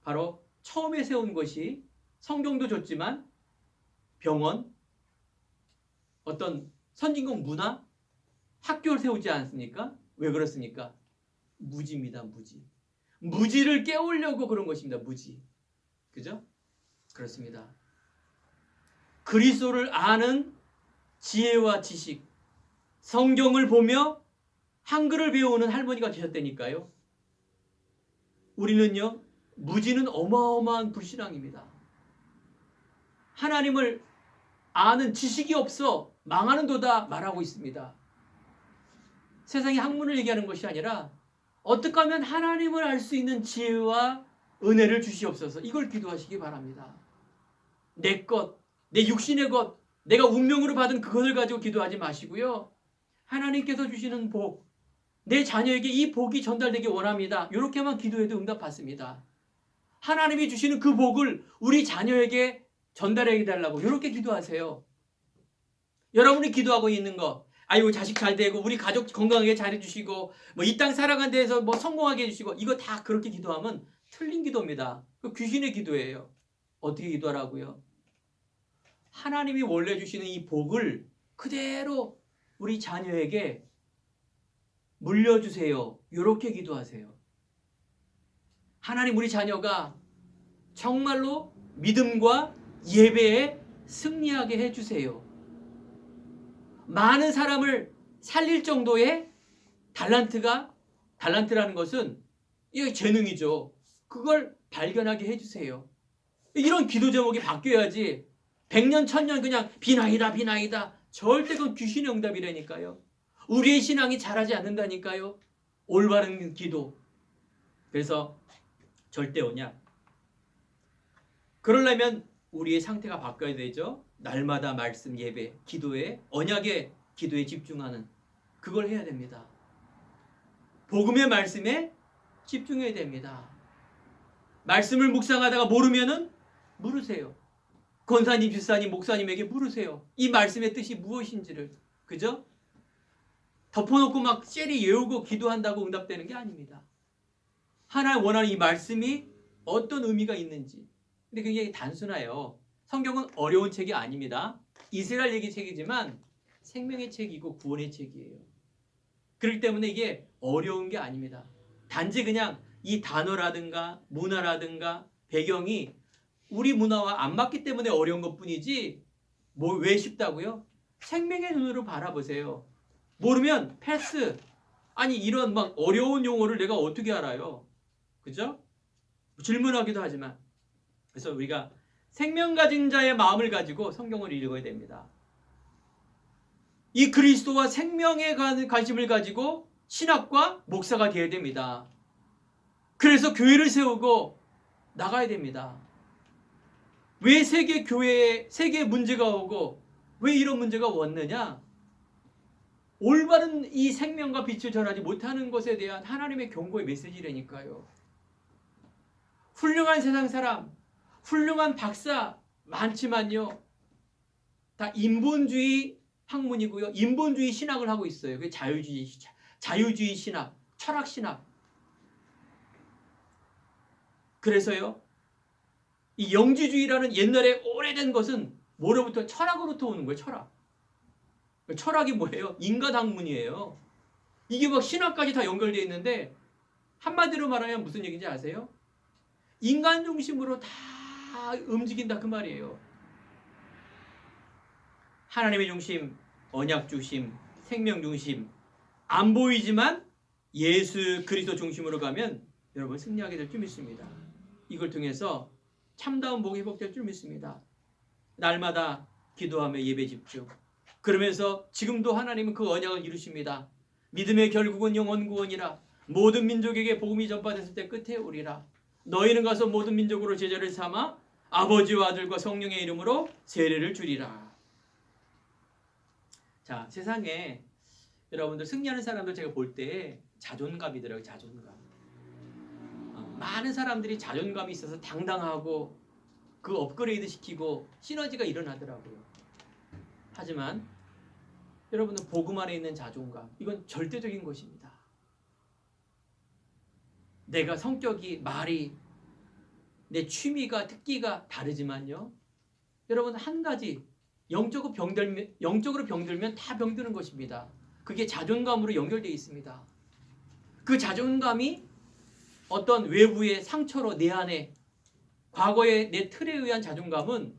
바로 처음에 세운 것이 성경도 줬지만 병원, 어떤 선진국 문화, 학교를 세우지 않습니까? 왜 그렇습니까? 무지입니다. 무지. 무지를 깨우려고 그런 것입니다. 무지. 그죠? 그렇습니다. 그리스도를 아는 지혜와 지식, 성경을 보며 한글을 배우는 할머니가 계셨다니까요. 우리는요, 무지는 어마어마한 불신앙입니다. 하나님을 아는 지식이 없어 망하는도다 말하고 있습니다. 세상의 학문을 얘기하는 것이 아니라 어떻게 하면 하나님을 알 수 있는 지혜와 은혜를 주시옵소서. 이걸 기도하시기 바랍니다. 내 것, 내 육신의 것, 내가 운명으로 받은 그것을 가지고 기도하지 마시고요. 하나님께서 주시는 복, 내 자녀에게 이 복이 전달되기 원합니다. 이렇게만 기도해도 응답받습니다. 하나님이 주시는 그 복을 우리 자녀에게 전달해 달라고 이렇게 기도하세요. 여러분이 기도하고 있는 거, 아이고 자식 잘 되고 우리 가족 건강하게 잘해주시고 뭐 이 땅 살아가는 데에서 뭐 성공하게 해주시고 이거 다 그렇게 기도하면 틀린 기도입니다. 그 귀신의 기도예요. 어떻게 기도하라고요? 하나님이 원래 주시는 이 복을 그대로 우리 자녀에게 물려주세요. 이렇게 기도하세요. 하나님 우리 자녀가 정말로 믿음과 예배에 승리하게 해주세요. 많은 사람을 살릴 정도의 달란트라는 것은 이게 재능이죠. 그걸 발견하게 해주세요. 이런 기도 제목이 바뀌어야지 100년 1000년 그냥 비나이다 절대 그건 귀신의 응답이라니까요. 우리의 신앙이 자라지 않는다니까요. 올바른 기도. 그래서 절대 언약. 그러려면 우리의 상태가 바뀌어야 되죠. 날마다 말씀 예배, 기도에 언약의 기도에 집중하는 그걸 해야 됩니다. 복음의 말씀에 집중해야 됩니다. 말씀을 묵상하다가 모르면은 물으세요. 권사님, 집사님, 목사님에게 물으세요. 이 말씀의 뜻이 무엇인지를. 그죠? 덮어놓고 막 셀이 예우고 기도한다고 응답되는 게 아닙니다. 하나님 원하는 이 말씀이 어떤 의미가 있는지. 근데 굉장히 단순해요. 성경은 어려운 책이 아닙니다. 이스라엘 얘기 책이지만 생명의 책이고 구원의 책이에요. 그렇기 때문에 이게 어려운 게 아닙니다. 단지 그냥 이 단어라든가 문화라든가 배경이 우리 문화와 안 맞기 때문에 어려운 것뿐이지 뭐 왜 쉽다고요? 생명의 눈으로 바라보세요. 모르면 패스. 아니 이런 막 어려운 용어를 내가 어떻게 알아요? 그죠? 질문하기도 하지만. 그래서 우리가 생명 가진 자의 마음을 가지고 성경을 읽어야 됩니다. 이 그리스도와 생명에 관한 관심을 가지고 신학과 목사가 되어야 됩니다. 그래서 교회를 세우고 나가야 됩니다. 왜 세계 교회에 세계에 문제가 오고 왜 이런 문제가 왔느냐? 올바른 이 생명과 빛을 전하지 못하는 것에 대한 하나님의 경고의 메시지라니까요. 훌륭한 세상 사람, 훌륭한 박사 많지만요. 다 인본주의 학문이고요. 인본주의 신학을 하고 있어요. 그게 자유주의 신학, 철학 신학. 그래서요. 이 영지주의라는 옛날에 오래된 것은 뭐로부터? 철학으로부터 오는 거예요. 철학. 철학이 뭐예요? 인간 학문이에요. 이게 막 신학까지 다 연결되어 있는데 한마디로 말하면 무슨 얘기인지 아세요? 인간 중심으로 다 움직인다 그 말이에요. 하나님의 중심, 언약 중심, 생명 중심 안 보이지만 예수 그리스도 중심으로 가면 여러분 승리하게 될 줄 믿습니다. 이걸 통해서 참다운 복이 회복될 줄 믿습니다. 날마다 기도하며 예배 집중. 그러면서 지금도 하나님은 그 언약을 이루십니다. 믿음의 결국은 영원 구원이라. 모든 민족에게 복음이 전파됐을 때 끝에 오리라. 너희는 가서 모든 민족으로 제자를 삼아 아버지와 아들과 성령의 이름으로 세례를 주리라. 자, 세상에 여러분들 승리하는 사람들 제가 볼 때 자존감이더라고요. 자존감. 많은 사람들이 자존감이 있어서 당당하고 그 업그레이드 시키고 시너지가 일어나더라고요. 하지만 여러분은 복음 안에 있는 자존감, 이건 절대적인 것입니다. 내가 성격이, 말이, 내 취미가, 특기가 다르지만요. 여러분 한 가지 영적으로 병들면 다 병드는 것입니다. 그게 자존감으로 연결되어 있습니다. 그 자존감이 어떤 외부의 상처로 내 안에 과거의 내 틀에 의한 자존감은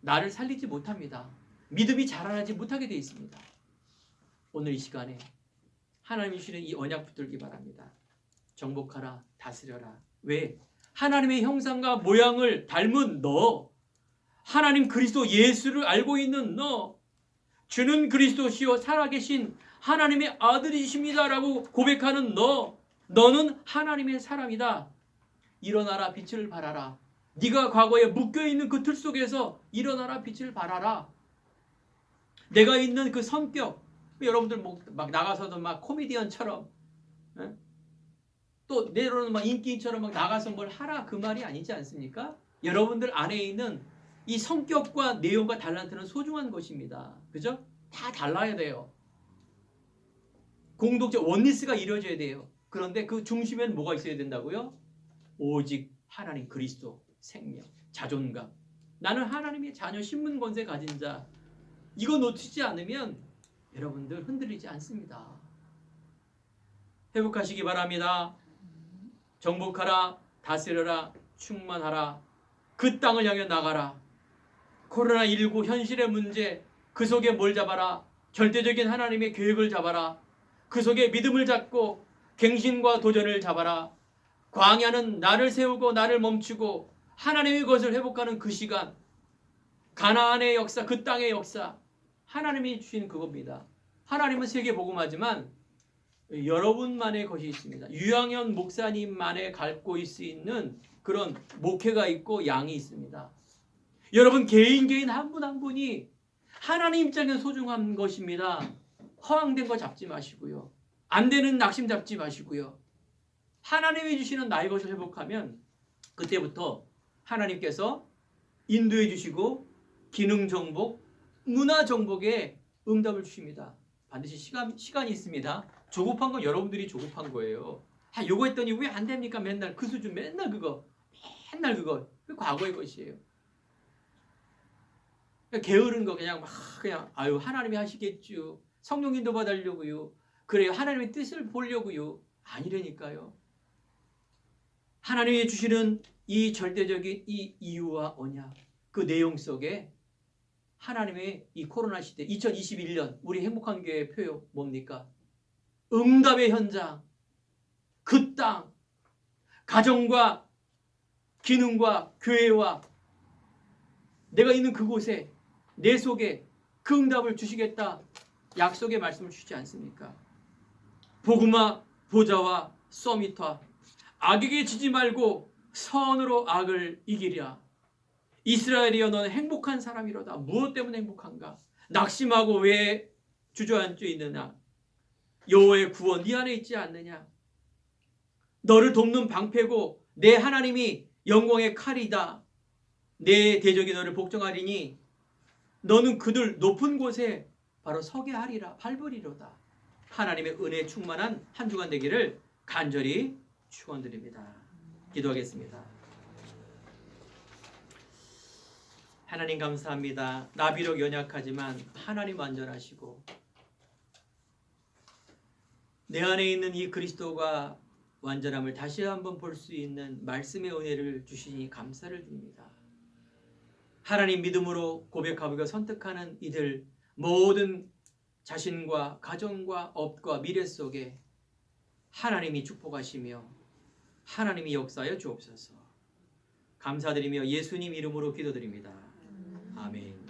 나를 살리지 못합니다. 믿음이 자라나지 못하게 되어 있습니다. 오늘 이 시간에 하나님이 주시는 이 언약 붙들기 바랍니다. 정복하라, 다스려라. 왜? 하나님의 형상과 모양을 닮은 너, 하나님 그리스도 예수를 알고 있는 너, 주는 그리스도시요 살아계신 하나님의 아들이십니다라고 고백하는 너, 너는 하나님의 사람이다. 일어나라, 빛을 발하라. 네가 과거에 묶여있는 그 틀 속에서 일어나라, 빛을 발하라. 내가 있는 그 성격, 여러분들 막 나가서도 막 코미디언처럼, 또 내로는 막 인기인처럼 막 나가서 뭘 하라, 그 말이 아니지 않습니까? 여러분들 안에 있는 이 성격과 내용과 달란트는 소중한 것입니다. 그죠? 다 달라야 돼요. 공동체 원리스가 이루어져야 돼요. 그런데 그 중심에는 뭐가 있어야 된다고요? 오직 하나님 그리스도, 생명, 자존감. 나는 하나님의 자녀, 신분 권세 가진 자. 이거 놓치지 않으면 여러분들 흔들리지 않습니다. 회복하시기 바랍니다. 정복하라, 다스려라, 충만하라. 그 땅을 향해 나가라. 코로나19 현실의 문제, 그 속에 뭘 잡아라? 절대적인 하나님의 계획을 잡아라. 그 속에 믿음을 잡고 갱신과 도전을 잡아라. 광야는 나를 세우고 나를 멈추고 하나님의 것을 회복하는 그 시간, 가나안의 역사, 그 땅의 역사, 하나님이 주신 그겁니다. 하나님은 세계 복음하지만 여러분만의 것이 있습니다. 유양현 목사님만의 갖고 수 있는 그런 목회가 있고 양이 있습니다. 여러분 개인 한 분 한 분이 하나님 입장에서 소중한 것입니다. 허황된 거 잡지 마시고요. 안 되는 낙심 잡지 마시고요. 하나님이 주시는 나의 것을 회복하면 그때부터 하나님께서 인도해 주시고 기능 정복, 문화 정복에 응답을 주십니다. 반드시 시간이 있습니다. 조급한 건 여러분들이 조급한 거예요. 요거 했더니 왜 안 됩니까? 맨날 그 수준, 맨날 그거. 그 과거의 것이에요. 게으른 거 그냥 아유 하나님이 하시겠죠. 성령 인도 받으려고요. 그래요. 하나님의 뜻을 보려고요. 아니라니까요. 하나님이 주시는 이 절대적인 이 이유와 언약, 그 내용 속에 하나님의 이 코로나 시대 2021년 우리 행복한 교회의 표요 뭡니까? 응답의 현장, 그 땅, 가정과 기능과 교회와 내가 있는 그곳에 내 속에 그 응답을 주시겠다 약속의 말씀을 주지 않습니까? 복음화 보좌와 서밋화 악에게 지지 말고 선으로 악을 이기랴. 이스라엘이여 너는 행복한 사람이로다. 무엇 때문에 행복한가? 낙심하고 왜 주저앉아 있느냐? 여호와의 구원 네 안에 있지 않느냐? 너를 돕는 방패고 내 하나님이 영광의 칼이다. 내 대적이 너를 복종하리니 너는 그들 높은 곳에 바로 서게 하리라. 밟으리로다. 하나님의 은혜에 충만한 한 주간 되기를 간절히 축원드립니다. 기도하겠습니다. 하나님 감사합니다. 나 비록 연약하지만 하나님 완전하시고 내 안에 있는 이 그리스도가 완전함을 다시 한번 볼 수 있는 말씀의 은혜를 주시니 감사를 드립니다. 하나님 믿음으로 고백하고 선택하는 이들 모든 자신과 가정과 업과 미래 속에 하나님이 축복하시며 하나님이 역사하여 주옵소서. 감사드리며 예수님 이름으로 기도드립니다. 아멘.